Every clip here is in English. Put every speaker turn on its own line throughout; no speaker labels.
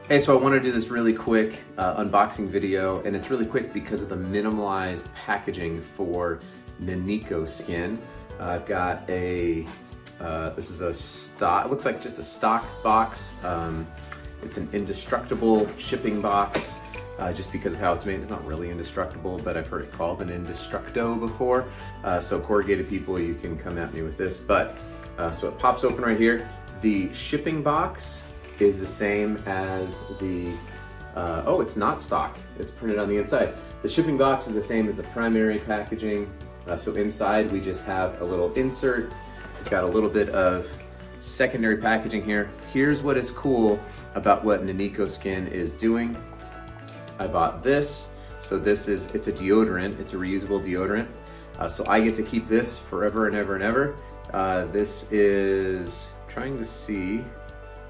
Hey, so I want to do this really quick unboxing video, and it's really quick because of the minimalized packaging for Noniko Skin. I've got a, this is a stock, it looks like just a stock box. It's an indestructible shipping box, just because of how it's made. It's not really indestructible, but I've heard it called an indestructo before. So corrugated people, you can come at me with this, but so it pops open right here. The shipping box is the same as the, oh, it's not stock. It's printed on the inside. The shipping box is the same as the primary packaging. So inside we just have a little insert. We've got a little bit of secondary packaging here. Here's what is cool about what Noniko Skin is doing. I bought this. So this is, it's a deodorant. It's a reusable deodorant. So I get to keep this forever and ever and ever. This is, trying to see,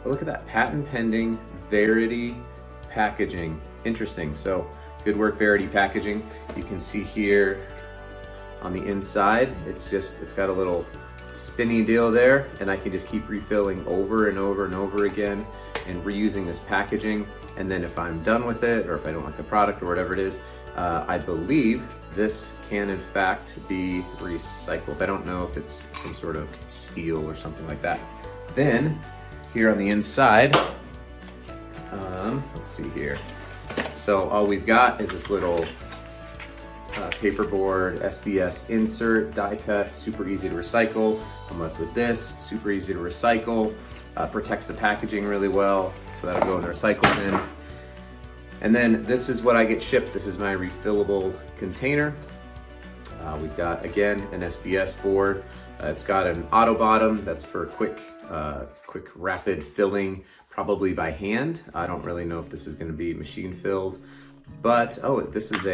oh, look at that, patent pending Verity packaging. Interesting, so good work, Verity packaging. You can see here on the inside, it's got a little spinny deal there, and I can just keep refilling over and over and over again and reusing this packaging. And then if I'm done with it, or if I don't like the product or whatever it is, I believe this can in fact be recycled. I don't know if it's some sort of steel or something like that. Then here on the inside, let's see here. So all we've got is this little paperboard SBS insert, die cut, super easy to recycle. I'm left with this, super easy to recycle, protects the packaging really well, so that'll go in the recycle bin. And then this is what I get shipped. This is my refillable container. We've got, again, an SBS board. It's got an auto bottom that's for quick rapid filling, probably by hand. I don't really know if this is going to be machine filled, but oh, this is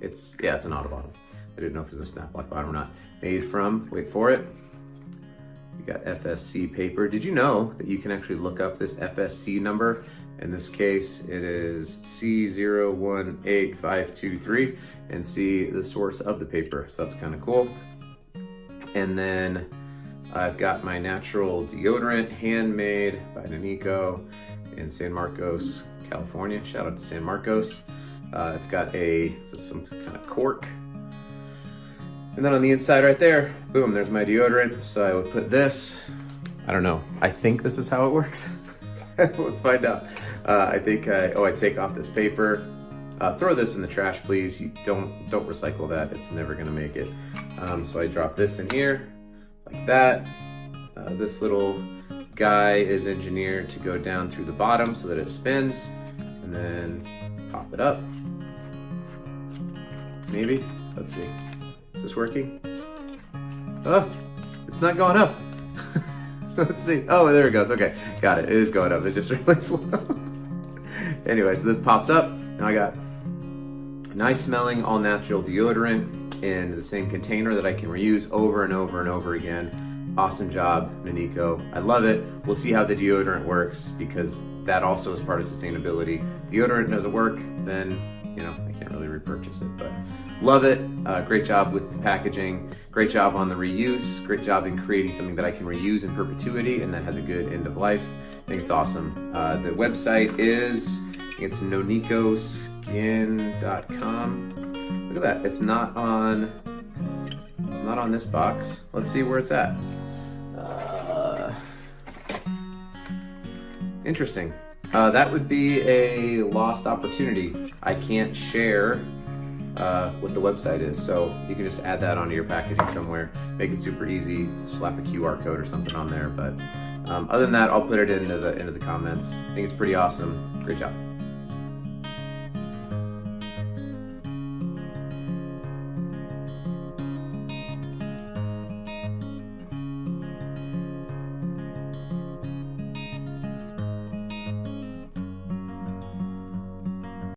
it's an auto bottom. I didn't know if it was a snap lock bottom or not. Made from, wait for it, you got FSC paper. Did you know that you can actually look up this FSC number? In this case, it is C018523, and see the source of the paper. So that's kind of cool. And then I've got my natural deodorant, handmade by Noniko in San Marcos, California. Shout out to San Marcos. It's got some kind of cork. And then on the inside right there, boom, there's my deodorant. So I would put this, I don't know, I think this is how it works. Let's find out. I think I take off this paper. Throw this in the trash, please. You don't recycle that. It's never gonna make it. So I drop this in here like that. This little guy is engineered to go down through the bottom so that it spins, and then pop it up. Maybe. Let's see. Is this working? Oh, it's not going up. Let's see. Oh, there it goes. Okay, got it. It is going up. It's just really slow. Anyway, so this pops up. Now I got nice smelling, all natural deodorant in the same container that I can reuse over and over and over again. Awesome job, Noniko. I love it. We'll see how the deodorant works, because that also is part of sustainability. Deodorant doesn't work, then I can't really repurchase it, but love it. Great job with the packaging. Great job on the reuse. Great job in creating something that I can reuse in perpetuity and that has a good end of life. I think it's awesome. The website is, it's nonikoskin.com. Look at that. It's not on this box. Let's see where it's at. Interesting. That would be a lost opportunity. I can't share what the website is, so you can just add that onto your packaging somewhere. Make it super easy. Slap a QR code or something on there. But other than that, I'll put it into the comments. I think it's pretty awesome. Great job.